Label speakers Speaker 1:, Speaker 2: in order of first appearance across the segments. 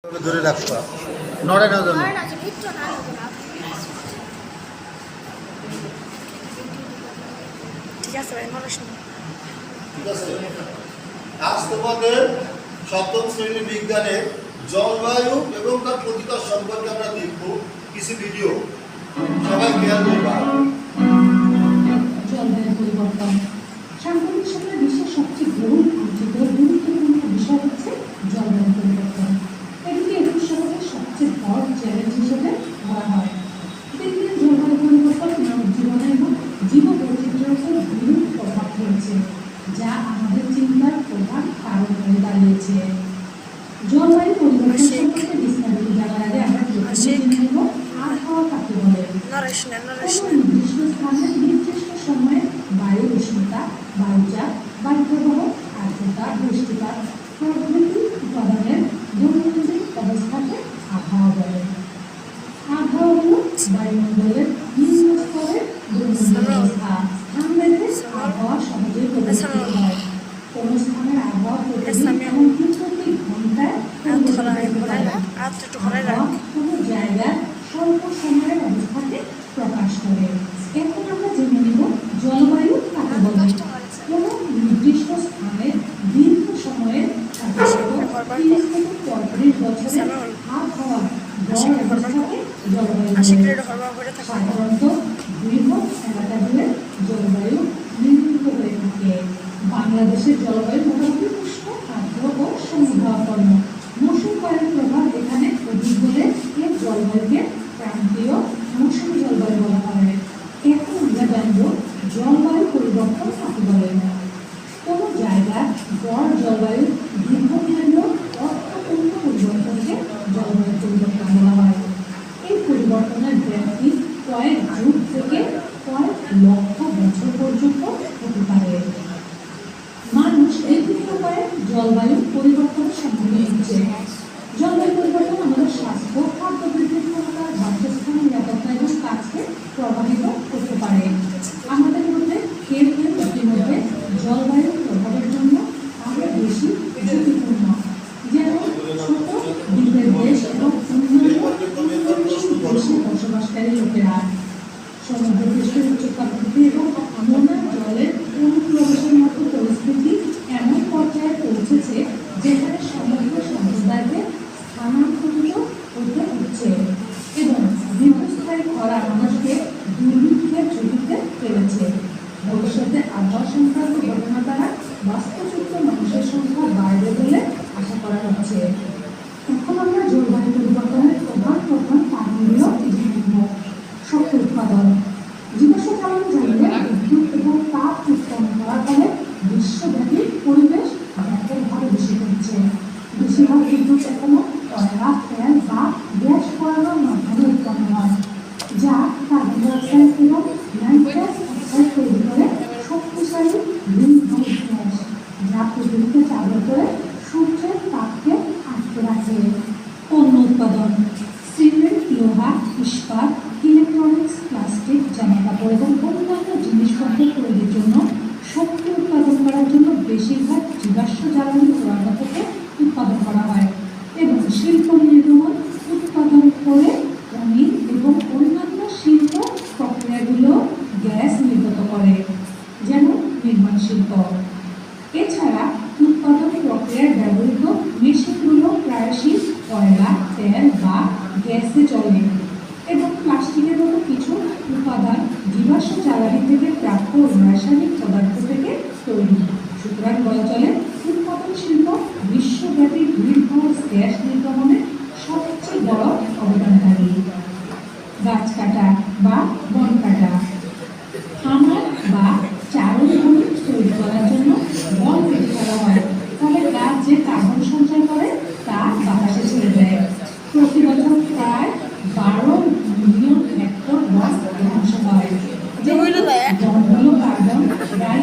Speaker 1: ধরে রাখবা নড়ে না যেন।
Speaker 2: ঠিক আছে
Speaker 1: ঠিক আছে, আজ তোমাদের সপ্তম শ্রেণী বিজ্ঞানে জলবায়ু এবং তার প্রতিকার সম্পর্কে আমরা দেখব কিছু ভিডিও। সবাই খেয়াল করবা।
Speaker 3: জলবায়ু পরিবর্তন সাম্প্রতিক সময়ে বিশ্বের সবচেয়ে গুরুত্বপূর্ণ বিষয় হচ্ছে জলবায়ু পরিবর্তন। এটিকে 21 শতকের সবচেয়ে বড় চ্যালেঞ্জ হিসেবে ধরা হয়। দিন দিন জলবায়ু পরিবর্তন মানব জীবনে এবং জীববৈচিত্র্যের উপর বিরূপ প্রভাব ফেলছে, যা আমাদের চিন্তার প্রধান কারণ হয়ে দাঁড়িয়েছে। জলবায়ু পরিবর্তন সম্পর্কে বিস্তারিত জানার আগে আমরা প্রথমে জেনে নেব আবহাওয়া কাকে বলে। নির্দিষ্ট স্থানে নির্দিষ্ট সময়ে বায়ুর উষ্ণতা, বায়ুচাপ, বায়ুপ্রবাহ, আর্দ্রতা, বৃষ্টিপাত প্রভৃতি উপাদানের দৈনন্দিন অবস্থাকে আবহাওয়া বলে। আবহাওয়া হল বায়ুমণ্ডলের নিম্ন স্তরের দৈনন্দিন অবস্থা। স্থানভেদে আবহাওয়া সহজেই পরিবর্তিত হয়। কোন স্থানের আবহাওয়া প্রতিদিন এমনকি প্রতি ঘন্টায় কোন জায়গার স্বল্প সময়ের অবস্থাকে প্রকাশ করে। এখন আমরা জেনে নেব জলবায়ু কাকে বলে। কোন নির্দিষ্ট স্থানে দীর্ঘ সময়ের 30 থেকে 35 বছরের আবহাওয়া গড় অবস্থাকে জলবায়ু বলে। সাধারণত বৃহৎ এলাকা জুড়ে জলবায়ু নির্মিত হয়ে থাকে। বাংলাদেশের জলবায়ু মোটামুটি উষ্ণ, আর্দ্র ও সমুদ্রাপন্ন। মৌসুম বায়ুর প্রভাব এখানে অধিক হলে এই জলবায়ুকে ক্রান্তীয় মৌসুমী জলবায়ু বলা হয়। এখন আমরা জানব জলবায়ু পরিবর্তন কাকে বলে। কোন জায়গার গড় জলবায়ু দীর্ঘমেয়াদী অর্থপূর্ণ পরিবর্তনকে জলবায়ু পরিবর্তন বলা হয়। এই পরিবর্তনের ব্যাপ্তি কয়েক যুগ থেকে কয়েক লক্ষ বছর পর্যন্ত হতে পারে। মানুষ বিভিন্ন উপায়ে জলবায়ু পরিবর্তনের সম্মুখীন হচ্ছে। জলবায়ু পরিবর্তন আমাদের স্বাস্থ্য, খাদ্য বৃদ্ধির ক্ষমতা, বাসস্থান, নিরাপত্তা এবং কাজকে প্রভাবিত করতে পারে। আমাদের মধ্যে কেউ কেউ ইতিমধ্যে জলবায়ুর প্রভাবের জন্য আরও বেশি ঝুঁকিপূর্ণ, যেমন ছোট দ্বীপের দেশ এবং উন্নয়নশীল দেশে বসবাসকারী লোকেরা। সমুদ্রপৃষ্ঠের উচ্চতা বৃদ্ধি এবং নোনা জলের অনুপ্রবেশের মতো পরিস্থিতি এমন পর্যায়ে পৌঁছেছে যেখানে সমগ্র সম্প্রদায়কে স্থানান্তরিত হতে হচ্ছে এবং দীর্ঘস্থায়ী খরা মানুষকে দুর্ভিক্ষের ঝুঁকিতে ফেলেছে। ভবিষ্যতে আবহাওয়া সংক্রান্ত ঘটনা দ্বারা বাস্তুচ্যুত মানুষের সংখ্যা বাড়বে বলে আশা করা হচ্ছে। এখন আমরা জলবায়ু পরিবর্তনের প্রধান কারণগুলো জেনে নেব। শক্তি উৎপাদন। জীবাশ্ম জ্বালানি জ্বালিয়ে বিদ্যুৎ এবং তাপ উৎপন্ন করার ফলে বিশ্বব্যাপী পরিবেশ ব্যাপকভাবে দূষিত হচ্ছে। বেশিরভাগ বিদ্যুৎ এখনো কয়লা, তেল বা গ্যাস পোড়ানোর মাধ্যমে উৎপন্ন হয়, যা কার্বন ডাইঅক্সাইড এবং নাইট্রাস অক্সাইড তৈরি করে শক্তিশালী গ্রিনহাউস গ্যাস, যা পৃথিবীকে চালু করে সূর্যের তাপকে আটকে রাখে। পণ্য উৎপাদন। সিমেন্ট, লোহা, ইস্পাত, ইলেকট্রনিক্স, প্লাস্টিক, জামাকাপড় এবং অন্যান্য জিনিসপত্র তৈরির জন্য শক্তি উৎপাদন করার জন্য বেশিরভাগ জীবাশ্ম জ্বালানি পোড়ানো থেকে উৎপাদন করা হয় এবং শিল্প নির্গমন উৎপাদন করে খনি এবং অন্যান্য শিল্প প্রক্রিয়াগুলো গ্যাস নির্গত করে, যেমন নির্মাণ শিল্প। এছাড়া উৎপাদন প্রক্রিয়ায় ব্যবহৃত মেশিনগুলো প্রায়শই কয়লা, তেল বা গ্যাসে চলে এবং প্লাস্টিকের মতো কিছু উপাদান জীবাশ্ম জ্বালানি থেকে প্রাপ্ত রাসায়নিক পদার্থ থেকে তৈরি। সুতরাং বলা চলে উৎপাদন শিল্প বিশ্বব্যাপী গ্রিনহাউস গ্যাস নির্গমনে সবচেয়ে বড় অবদানকারী। গাছ কাটা বা বন কাটা। খামার বা চারণ ভূমি তৈরি করার জন্য বন কেটে ফেলা হয়, ফলে গাছ যে কার্বন সঞ্চয় করে তা বাতাসে ছেড়ে দেয়। প্রতি বছর প্রায় 12 মিলিয়ন হেক্টর বন ধ্বংস হয়। বনগুলো কার্বন ডাই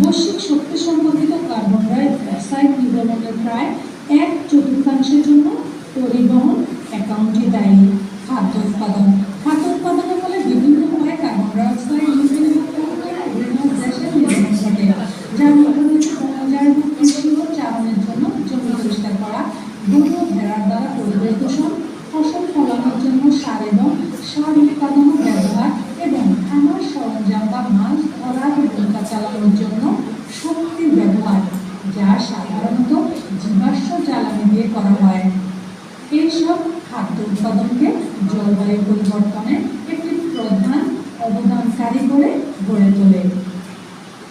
Speaker 3: বৈশ্বিক শক্তি সম্পর্কিত কার্বন ডাই অক্সাইড নির্গমনের প্রায় 1/4 জন্য পরিবহন অ্যাকাউন্টে দায়ী। খাদ্য উৎপাদন উৎপাদনের ফলে বিভিন্ন উপায়ে কার্বন ডাই অক্সাইড গ্রিনহাউস গ্যাসের নির্গমন ঘটে, যার মধ্যে রয়েছে বনজার এবং কৃষি ও চারণের জন্য জমি পরিষ্কার করা, গরু ও ভেড়ার দ্বারা পরিবেশ দূষণ, ফসল ফলানোর জন্য সার এবং সার উৎপাদন ও ব্যবহার, এবং খামার সরঞ্জাম বা মাছ ধরা ও নৌকা চালানোর জন্য শক্তির ব্যবহার, যা সাধারণত জীবাশ্ম জ্বালানি দিয়ে করা হয়। এইসব খাদ্য উৎপাদনকে জলবায়ু পরিবর্তনে একটি প্রধান অবদানকারী করে গড়ে তোলে।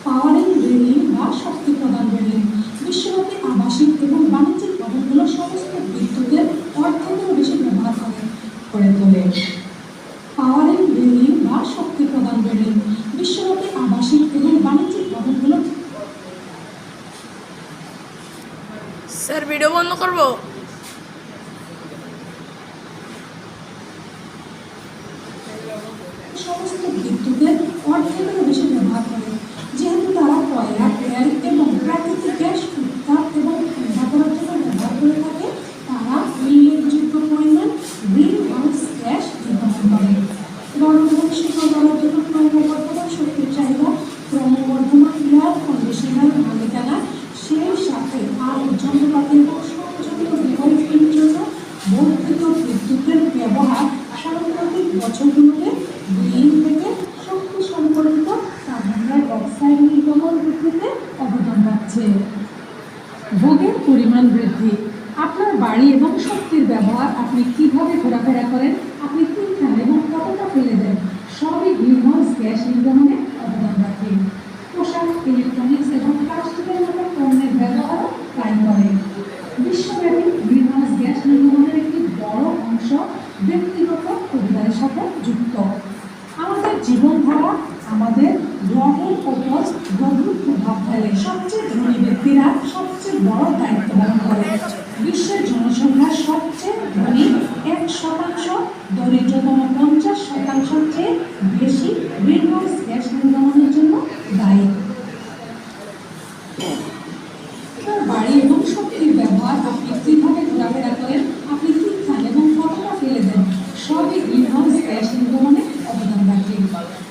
Speaker 3: পাওয়ারিং বিল্ডিং বা শক্তি প্রদান বিল্ডিং বিশ্বব্যাপী আবাসিক এবং বাণিজ্যিক ভবনগুলো সমস্ত বিদ্যুতের অর্ধেকেরও বেশি ব্যবহার করে তোলে। পাওয়ারিং বিল্ডিং বা শক্তি প্রদান বিল্ডিং বিশ্বব্যাপী আবাসিক এবং বাণিজ্যিক ভবনগুলো।
Speaker 2: স্যার ভিডিও বন্ধ করব?
Speaker 3: সমস্ত বিদ্যুতের অর্ধেকেরও বেশি ব্যবহার করে, যেহেতু তারা কয়লা, তেল এবং প্রাকৃতিক গ্যাস উত্তাপ এবং ঠান্ডা করার জন্য ব্যবহার করে থাকে। তারা উল্লেখযোগ্য পরিমাণ গ্রিন হাউস গ্যাস নির্গমন করে। গণভবন শীতল করার জন্য ক্রমবর্ধমান শক্তির চাহিদা, ক্রমবর্ধমান এয়ার কন্ডিশনার মালিকানা, সেই সাথে আরও যন্ত্রপাতি এবং সংযোজিত ডিভাইসের জন্য বর্ধিত বিদ্যুতের ব্যবহার সাম্প্রতিক বছরগুলোতে গ্রিন থেকে শক্তি সম্পর্কিত কার্বন ডাই অক্সাইড নির্গমন বৃদ্ধিতে অবদান রাখছে। ভোগের পরিমাণ বৃদ্ধি। আপনার বাড়ি এবং শক্তির ব্যবহার, আপনি কিভাবে ঘোরাফেরা করেন, আপনি কি খান এবং কতটা ফেলে দেন, সবই গ্রিনহাউস গ্যাস নির্গমনে অবদান রাখে। পোশাক, ইলেকট্রনিক্স এবং প্লাস্টিকের মতো পণ্যের ব্যবহারও প্রায় করে। বিশ্বব্যাপী গ্রিনহাউস গ্যাস নির্গমনের একটি বড় অংশ ব্যক্তিগত পরিবারের সাথে যুক্ত। আমাদের জীবনধারা আমাদের গ্রহের ওপর গভীর প্রভাব ফেলে। সবচেয়ে ধনী ব্যক্তিরা সবচেয়ে বড় দায়িত্ব পালন করে। বিশ্বের জনসংখ্যার সবচেয়ে ধনী 1%, দরিদ্রতম 50%-এর চেয়ে বেশি গ্রিনহাউস গ্যাস নির্গমনের জন্য দায়ী। বাড়ি এবং শক্তির ব্যবহার, আপনি কিভাবে ঘোরাফেরা করেন, আপনি কি খান এবং কতটা ফেলে দেন, সবই গ্রিনহাউস গ্যাস নির্গমনে অবদান রাখে।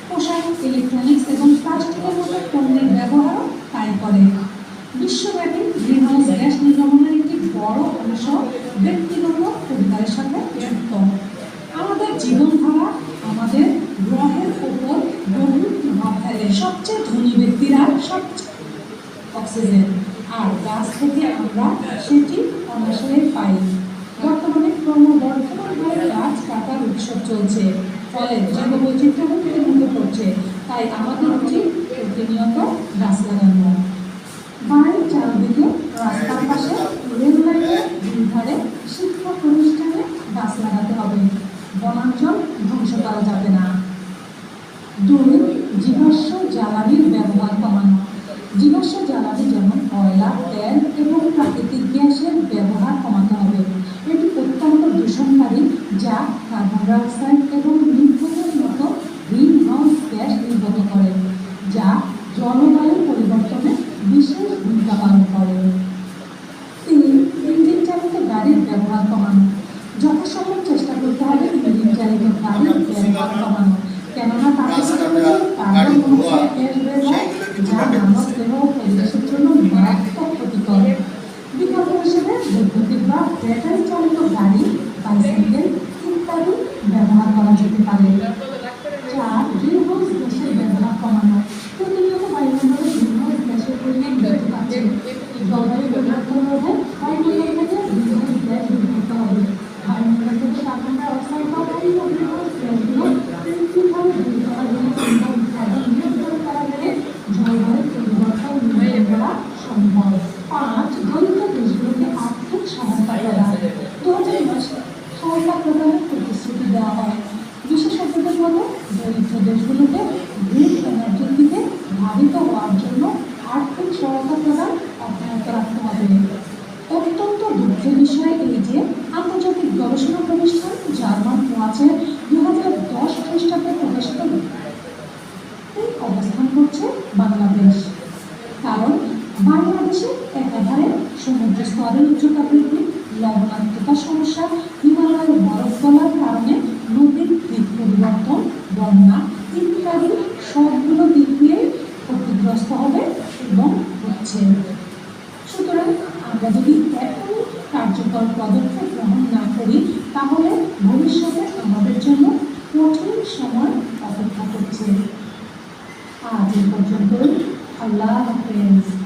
Speaker 3: পোশাক, ইলেকট্রনিক্স এবং প্লাস্টিকের মতো পণ্যের ব্যবহারও তাই করে। বিশ্বব্যাপী গ্রিনহাউস গ্যাস নির্গমনের একটি বড় অংশ ব্যক্তিগত পরিবারের সাথে যুক্ত। আমাদের জীবনধারা আমাদের গ্রহের ওপর গভীর প্রভাব ফেলে। সবচেয়ে ধনী ব্যক্তিরা সবচেয়ে অক্সিজেন, আর গাছ থেকে আমরা সেটি অনায়াসে পাই। বর্তমানে ক্রমবর্ধমানভাবে গাছ কাটার উৎসব চলছে, ফলে জীববৈচিত্র্য হুমকির পড়ছে। তাই আমাদের উচিত প্রতিনিয়ত গাছ লাগানো। বাড়ির চারদিকে, রাস্তার পাশে, রেল লাইনের দুধারে, শিক্ষা প্রতিষ্ঠানে গাছ লাগাতে হবে। বনাঞ্চল ধ্বংস করা যাবে না। 2. জীবাশ্ম জ্বালানির ব্যবহার কমানো। জীবাশ্ম জ্বালানি যেমন কয়লা, তেল এবং প্রাকৃতিক গ্যাসের ব্যবহার কমাতে হবে। এটি অত্যন্ত দূষণকারী, যা কার্বন ডাই অক্সাইড এবং মিথেনের মতো গ্রিনহাউস গ্যাস নির্গত করে, যা জলবায়ু পরিবর্তনে বিশেষ ভূমিকা পালন করে। 3. ইঞ্জিন চালিত গাড়ির ব্যবহার কমানো। যথাসম্ভব চেষ্টা করতে হবে ইঞ্জিন চালিত গাড়ির ব্যবহার কমানো, কেননা তাদের কার্বন মনোক্সাইড গ্যাস বের হয়, যা মানব দেহ ও পরিবেশের জন্য মারাত্মক ক্ষতিকর। বিকল্প হিসেবে বৈদ্যুতিক বা ব্যাটারি চালিত গাড়ি, বাইসাইকেল ইত্যাদি ব্যবহার করা যেতে পারে। 4. গ্রিনহাউস গ্যাসের ব্যবহার কমানো। প্রতিনিয়ত বায়ুমণ্ডলে গ্রিনহাউস গ্যাসের পরিমাণ বৃদ্ধি পাচ্ছে। জলবায়ু পরিবর্তন রোধে বায়ুমণ্ডল থেকে গ্রিনহাউস গ্যাস দূর করতে হবে। বায়ুমণ্ডল থেকে কার্বন ডাই অক্সাইড বা অন্যান্য গ্রিনহাউস গ্যাসগুলো কিভাবে দূর করা যায়, উৎপাদন নিয়ন্ত্রণ করা গেলে জলবায়ু পরিবর্তন নিয়ন্ত্রণ করা সম্ভব। 5. দরিদ্র দেশগুলোকে আর্থিক সহায়তা প্রদান। 2020 সহায়তা প্রদানের প্রতিশ্রুতি দেওয়া হয়। বিশেষজ্ঞদের মতে দরিদ্র দেশগুলোকে গ্রিন এনার্জির দিকে ধাবিত হওয়ার জন্য আর্থিক সহায়তা প্রদান অব্যাহত রাখতে হবে। অত্যন্ত দুঃখের বিষয় এই যে আন্তর্জাতিক গবেষণা প্রতিষ্ঠান জার্মান ওয়াচে 2010 খ্রিস্টাব্দে প্রকাশিত অবস্থান করছে বাংলাদেশ। সমুদ্র স্তরের উচ্চতা বৃদ্ধি, লবণাক্ততা সমস্যা, হিমালয়ের বরফ গলার কারণে নদীর দিক পরিবর্তন, বন্যা ইত্যাদি সবগুলো দিক দিয়ে ক্ষতিগ্রস্ত হবে এবং হচ্ছে। সুতরাং আমরা যদি এখন কার্যকর পদক্ষেপ গ্রহণ না করি তাহলে ভবিষ্যতে আমাদের জন্য কঠিন সময় অপেক্ষা করছে। আজ এই পর্যন্তই। আল্লাহ হাফেজ।